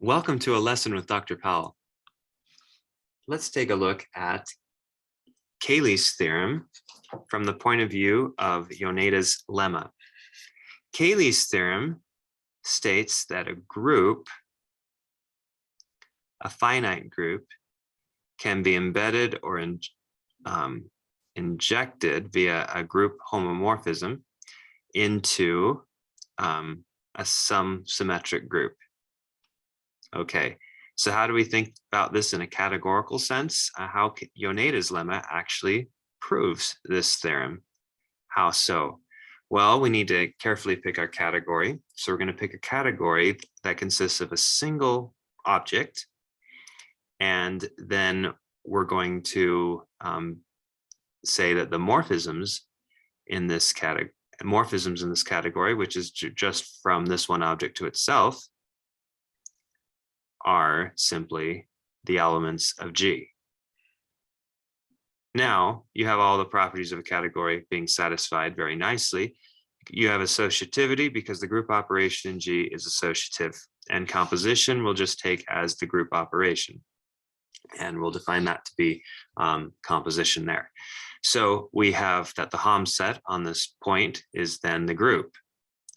Welcome to a lesson with Dr. Powell. Let's take a look at Cayley's theorem from the point of view of Yoneda's lemma. Cayley's theorem states that a group, a finite group, can be embedded or injected via a group homomorphism into some symmetric group. Okay, so how do we think about this in a categorical sense? How Yoneda's lemma actually proves this theorem? How so? Well, we need to carefully pick our category. So we're going to pick a category that consists of a single object, and then we're going to say that the morphisms in this category, which is just from this one object to itself, are simply the elements of G. Now you have all the properties of a category being satisfied very nicely. You have associativity because the group operation in G is associative, and composition we'll just take as the group operation. And we'll define that to be composition there. So we have that the Hom set on this point is then the group.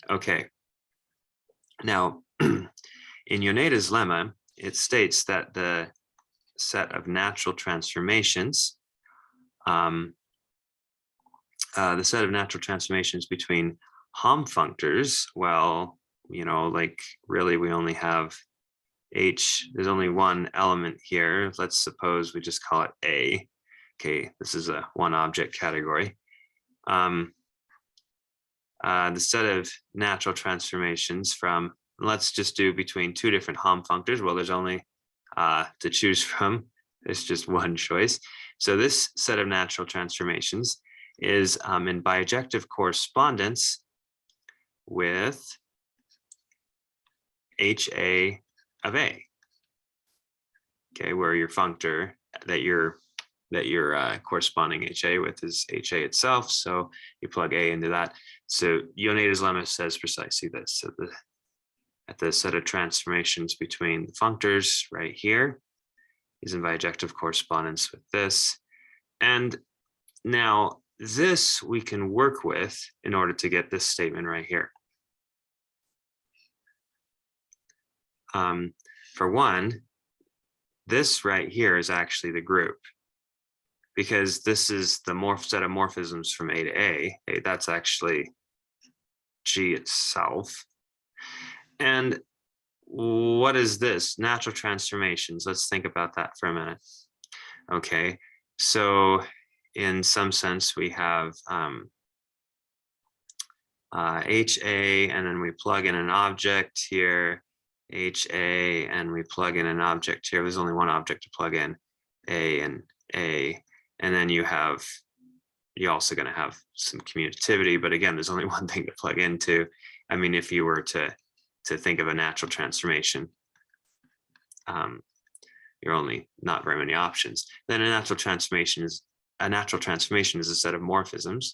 Okay. Now, in Yoneda's lemma, it states that the set of natural transformations, between Hom functors, well, like really we only have H, there's only one element here. Let's suppose we just call it A. Okay, this is a one object category. The set of natural transformations from, let's just do between two different Hom functors. Well, there's only to choose from. There's just one choice. So this set of natural transformations is in bijective correspondence with HA of A. Okay, where your functor that you're corresponding HA with is HA itself. So you plug A into that. So Yoneda's lemma says precisely this. So at the set of transformations between the functors right here is in bijective correspondence with this. And now this we can work with in order to get this statement right here. For one, this right here is actually the group, because this is the set of morphisms from A to A. That's actually G itself. And what is this? Natural transformations. Let's think about that for a minute. Okay, so in some sense we have HA, and then we plug in an object here, HA, and we plug in an object here. There's only one object to plug in, A and A. And then you're also going to have some commutativity, but again, there's only one thing to plug into. I mean, if you were to think of a natural transformation, you're only not very many options. Then a natural transformation is a set of morphisms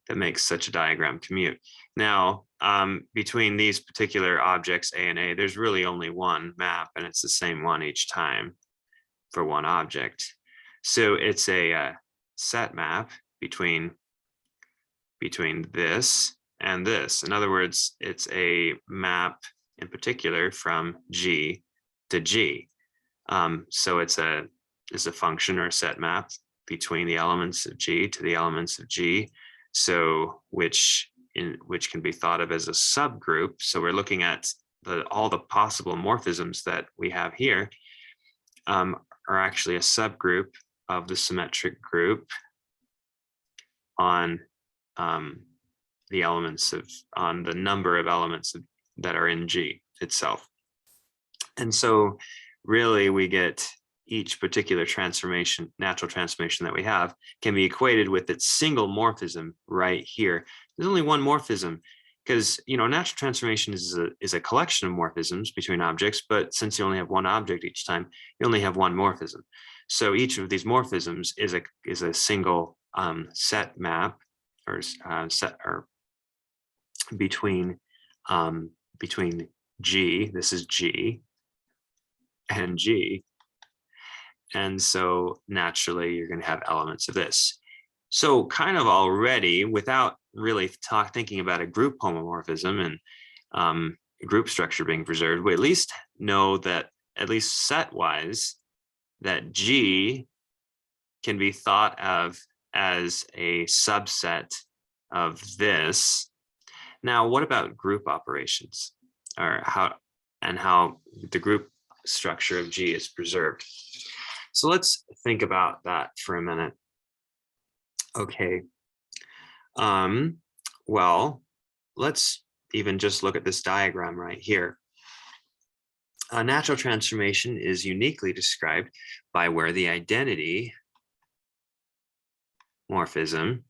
that makes such a diagram commute. Now, between these particular objects, A and A, there's really only one map, and it's the same one each time for one object. So it's a set map between this and this. In other words, it's a map in particular from G to G. So it's a function or a set map between the elements of G to the elements of G. So which can be thought of as a subgroup. So we're looking at all the possible morphisms that we have here are actually a subgroup of the symmetric group on the number of elements that are in G itself. And so really we get each particular natural transformation that we have can be equated with its single morphism right here. There's only one morphism, because natural transformation is a collection of morphisms between objects, but since you only have one object each time, you only have one morphism. So each of these morphisms is a single set map or between G, this is G, and G. And so naturally, you're going to have elements of this. So kind of already, without really thinking about a group homomorphism and group structure being preserved, we at least know that, at least set-wise, that G can be thought of as a subset of this. Now, what about group operations, or how the group structure of G is preserved? So let's think about that for a minute. Okay. Well, let's even just look at this diagram right here. A natural transformation is uniquely described by where the identity morphism,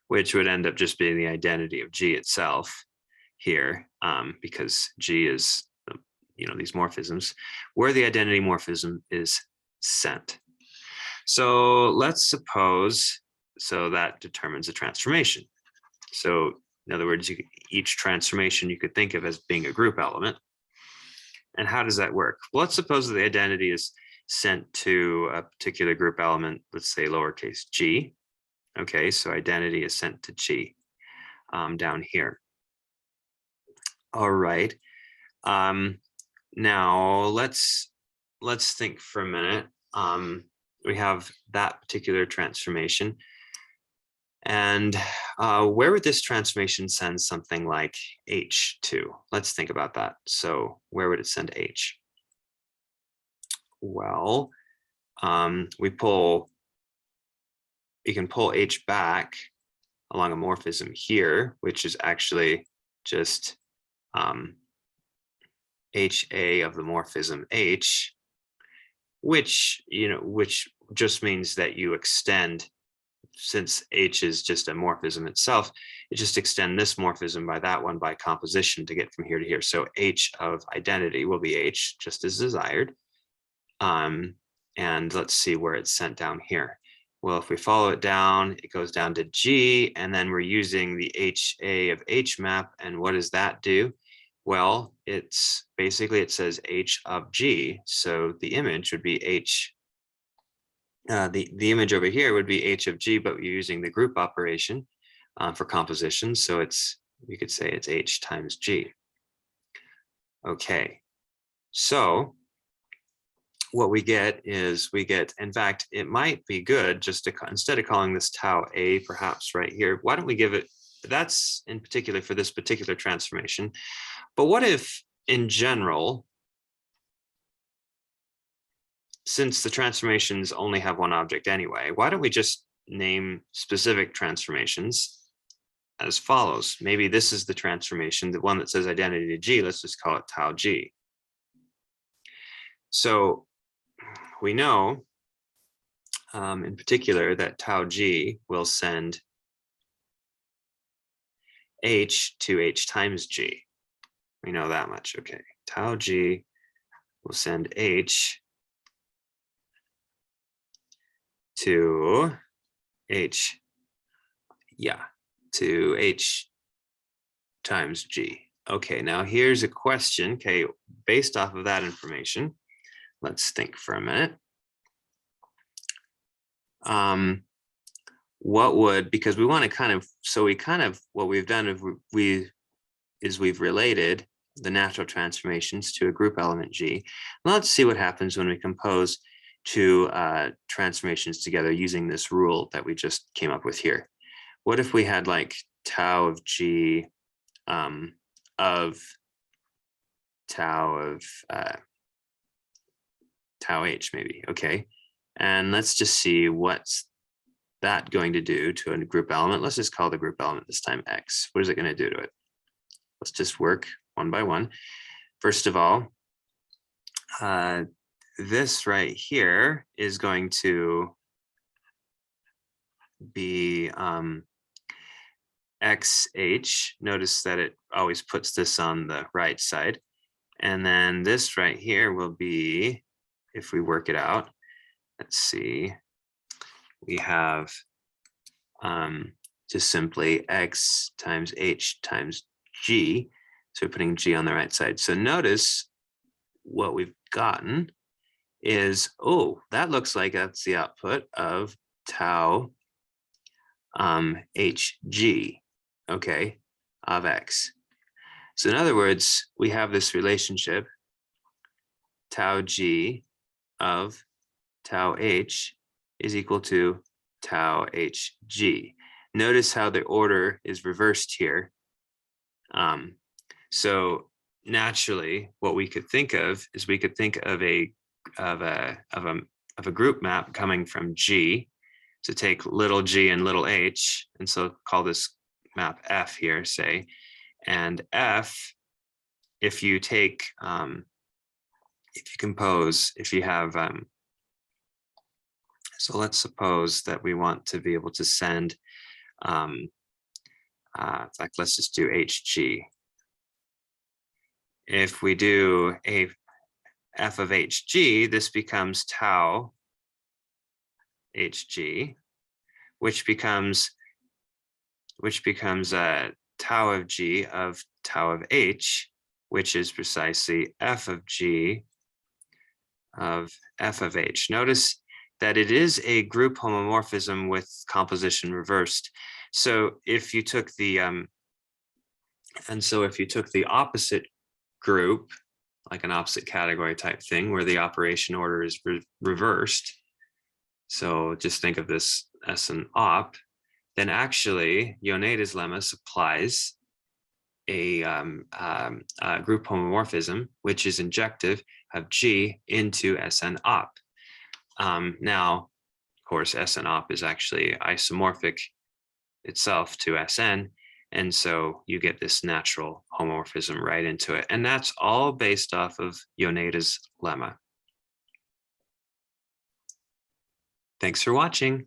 which would end up just being the identity of G itself here, because G is, these morphisms, where the identity morphism is sent. So let's suppose, so that determines a transformation. So in other words, each transformation you could think of as being a group element. And how does that work? Well, let's suppose that the identity is sent to a particular group element, let's say lowercase g. Okay, so identity is sent to G down here. All right. Now let's think for a minute. We have that particular transformation. And where would this transformation send something like H to? Let's think about that. So where would it send H? Well, you can pull H back along a morphism here, which is actually just HA of the morphism H, which just means that you extend, since H is just a morphism itself, you just extend this morphism by that one by composition to get from here to here. So H of identity will be H, just as desired. And let's see where it's sent down here. Well, if we follow it down, it goes down to G, and then we're using the HA of H map. And what does that do? Well, it's basically, it says H of G. So the image would be H. The image over here would be H of G, but we're using the group operation for composition. So you could say it's H times G. Okay, so what we get is in fact, it might be good just to, instead of calling this tau A perhaps right here, why don't we give it, that's in particular for this particular transformation. But what if in general, since the transformations only have one object anyway, why don't we just name specific transformations as follows? Maybe this is the transformation, the one that says identity to G, let's just call it tau G. So we know in particular that tau G will send H to H times G. We know that much, okay. Tau G will send H to H, to H times G. Okay, now here's a question, okay, based off of that information, let's think for a minute. What would, because we want to kind of, so we kind of, what we've done is we've related the natural transformations to a group element G. Now let's see what happens when we compose two transformations together using this rule that we just came up with here. What if we had like tau of G of tau of tau H maybe, okay. And let's just see what's that going to do to a group element. Let's just call the group element this time X. What is it going to do to it? Let's just work one by one. First of all, this right here is going to be XH. Notice that it always puts this on the right side. And then this right here will be, if we work it out, let's see, we have just simply X times H times G. So we're putting G on the right side. So notice what we've gotten is, oh, that looks like that's the output of tau hg, okay, of x. So in other words, we have this relationship tau g of tau h is equal to tau hg. Notice how the order is reversed here. So naturally, what we could think of is we could think of a group map coming from G. So take little g and little h, and so call this map F here, say, and F, if you take, if you compose, if you have, so let's suppose that we want to be able to send, like let's just do HG. If we do a f of hg, this becomes tau hg, which becomes tau of g of tau of h, which is precisely f of g of f of h. Notice that it is a group homomorphism with composition reversed. So if you took the opposite group, like an opposite category type thing, where the operation order is reversed, so just think of this as an op, then actually Yoneda's lemma supplies a group homomorphism, which is injective of G into Sn op. Now, of course, Sn op is actually isomorphic itself to Sn, and so you get this natural homomorphism right into it. And that's all based off of Yoneda's lemma. Thanks for watching.